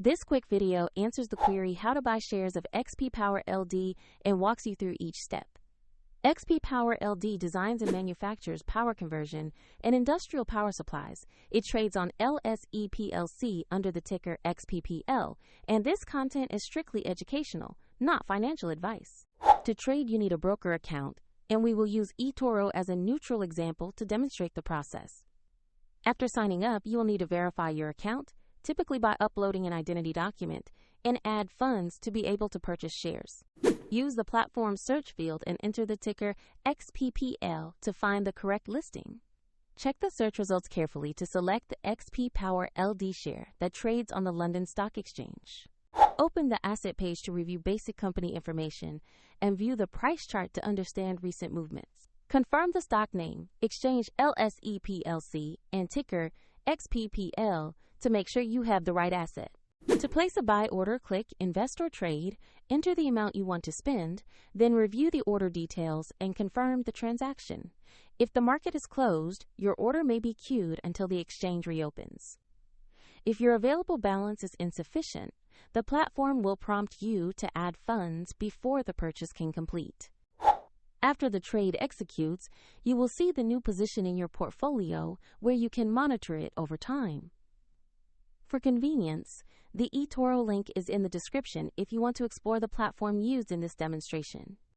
This quick video answers the query how to buy shares of XPP.L and walks you through each step. XPP.L designs and manufactures power conversion and industrial power supplies. It trades on LSE PLC under the ticker XPP.L, and this content is strictly educational, not financial advice. To trade, you need a broker account, and we will use eToro as a neutral example to demonstrate the process. After signing up, you will need to verify your account, typically by uploading an identity document, and add funds to be able to purchase shares. Use the platform search field and enter the ticker XPP.L to find the correct listing. Check the search results carefully to select the XPP.L share that trades on the London Stock Exchange. Open the asset page to review basic company information and view the price chart to understand recent movements. Confirm the stock name, exchange LSE PLC, and ticker XPP.L to make sure you have the right asset. To place a buy order, click Invest or Trade, enter the amount you want to spend, then review the order details and confirm the transaction. If the market is closed, your order may be queued until the exchange reopens. If your available balance is insufficient, the platform will prompt you to add funds before the purchase can complete. After the trade executes, you will see the new position in your portfolio where you can monitor it over time. For convenience, the eToro link is in the description if you want to explore the platform used in this demonstration.